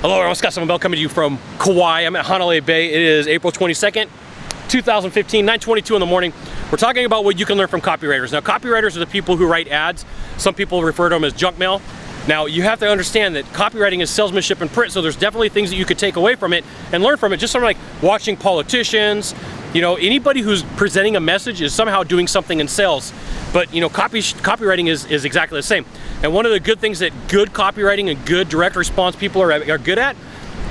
Hello everyone, Scott Summerville coming to you from Kauai. I'm at Hanalei Bay. It is April 22nd, 2015, 9:22 in the morning. We're talking about what you can learn from copywriters. Now, copywriters are the people who write ads. Some people refer to them as junk mail. Now, you have to understand that copywriting is salesmanship in print, so there's definitely things that you could take away from it and learn from it. Just something like watching politicians, you know, anybody who's presenting a message is somehow doing something in sales. But, you know, copywriting is exactly the same. And one of the good things that good copywriting and good direct response people are good at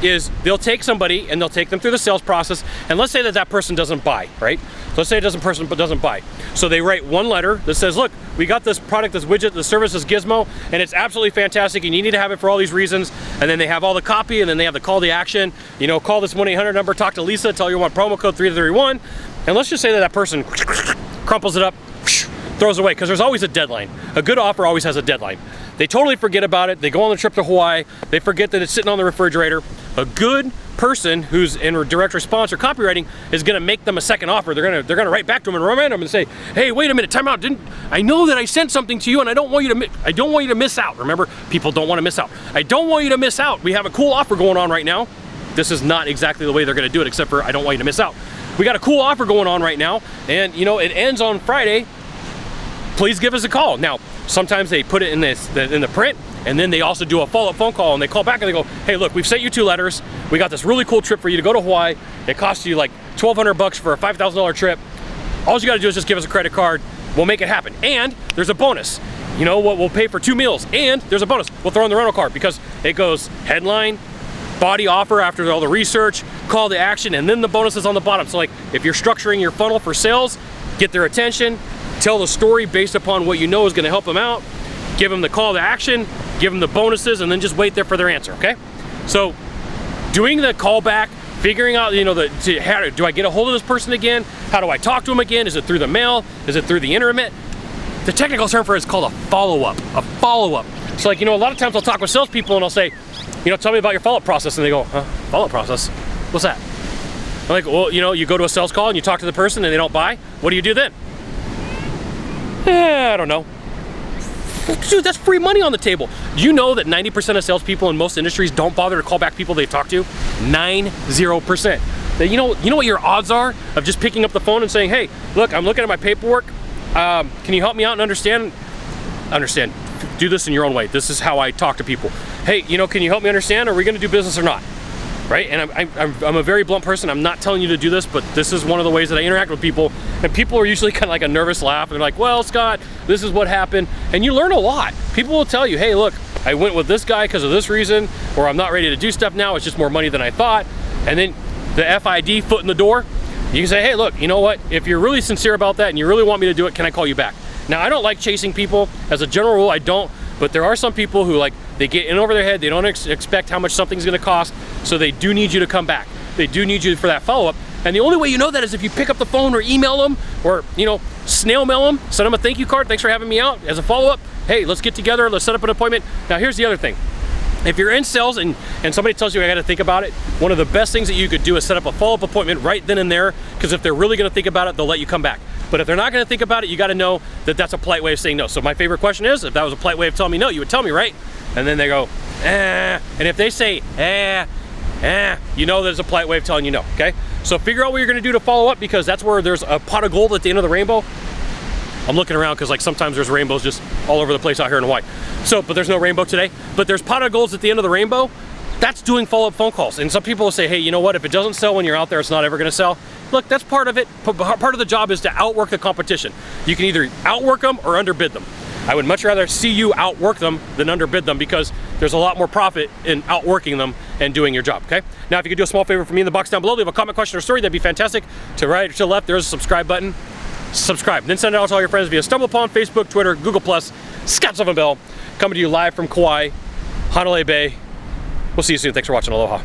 is they'll take somebody and they'll take them through the sales process, and let's say that person doesn't buy, right? So let's say person doesn't buy. So they write one letter that says, look, we got this product, this widget, the service, this gizmo, and it's absolutely fantastic, and you need to have it for all these reasons. And then they have all the copy, and then they have the call to action. You know, call this 1-800 number, talk to Lisa, tell you want promo code 331. And let's just say that person crumples it up, throws it away, because there's always a deadline. A good offer always has a deadline. They totally forget about it. They go on the trip to Hawaii. They forget that it's sitting on the refrigerator. A good person who's in direct response or copywriting is going to make them a second offer. They're going to write back to them and remind them and say, "Hey, wait a minute, time out. I know that I sent something to you, and I don't want you to miss out." Remember, people don't want to miss out. I don't want you to miss out. We have a cool offer going on right now. This is not exactly the way they're going to do it, except for I don't want you to miss out. We got a cool offer going on right now, and you know it ends on Friday. Please give us a call. Now, sometimes they put it in the print, and then they also do a follow-up phone call, and they call back and they go, "Hey, look, we've sent you 2 letters. We got this really cool trip for you to go to Hawaii. It costs you like $1,200 for a $5,000 trip. All you got to do is just give us a credit card. We'll make it happen. And there's a bonus. You know what? We'll pay for 2 meals, and there's a bonus. We'll throw in the rental car because it goes headline, body offer after all the research, call to action, and then the bonus is on the bottom. So like if you're structuring your funnel for sales, get their attention, tell the story based upon what you know is going to help them out, give them the call to action, give them the bonuses, and then just wait there for their answer, okay? So doing the callback, figuring out, you know, do I get a hold of this person again? How do I talk to them again? Is it through the mail? Is it through the internet? The technical term for it is called a follow-up, So like, you know, a lot of times I'll talk with salespeople and I'll say, you know, tell me about your follow-up process. And they go, follow-up process? What's that? I'm like, well, you know, you go to a sales call and you talk to the person and they don't buy. What do you do then? I don't know. Dude, that's free money on the table. Do you know that 90% of salespeople in most industries don't bother to call back people they talk to? 90%. You know what your odds are of just picking up the phone and saying, "Hey, look, I'm looking at my paperwork. Can you help me out and understand? Do this in your own way. This is how I talk to people. Hey, you know, can you help me understand? Are we going to do business or not?" Right? And I'm a very blunt person. I'm not telling you to do this, but this is one of the ways that I interact with people. And people are usually kind of like a nervous laugh. And they're like, "Well, Scott, this is what happened." And you learn a lot. People will tell you, "Hey, look, I went with this guy because of this reason," or "I'm not ready to do stuff now. It's just more money than I thought." And then the FID, foot in the door, you can say, "Hey, look, you know what? If you're really sincere about that and you really want me to do it, can I call you back?" Now, I don't like chasing people. As a general rule, I don't. But there are some people who they get in over their head. They don't expect how much something's going to cost. So they do need you to come back. They do need you for that follow-up. And the only way you know that is if you pick up the phone or email them or, you know, snail mail them, send them a thank you card. "Thanks for having me out." As a follow-up, "Hey, let's get together. Let's set up an appointment." Now, here's the other thing. If you're in sales and somebody tells you I got to think about it, one of the best things that you could do is set up a follow-up appointment right then and there, because if they're really going to think about it, they'll let you come back. But if they're not going to think about it, you got to know that that's a polite way of saying no. So my favorite question is, if that was a polite way of telling me no, you would tell me, right? And then they go, "Eh." And if they say, you know there's a polite way of telling you no, okay? So figure out what you're going to do to follow up, because that's where there's a pot of gold at the end of the rainbow. I'm looking around because like sometimes there's rainbows just all over the place out here in Hawaii. But there's no rainbow today. But there's pot of golds at the end of the rainbow. That's doing follow-up phone calls. And some people will say, "Hey, you know what? If it doesn't sell when you're out there, it's not ever going to sell." Look, that's part of it. Part of the job is to outwork the competition. You can either outwork them or underbid them. I would much rather see you outwork them than underbid them, because there's a lot more profit in outworking them and doing your job, okay? Now, if you could do a small favor for me in the box down below, leave a comment, question, or story, that'd be fantastic. To right or to the left, there's a subscribe button. Subscribe. Then send it out to all your friends via StumbleUpon, Facebook, Twitter, Google+. Scott Summerville, coming to you live from Kauai, Hanalei Bay. We'll see you soon. Thanks for watching. Aloha.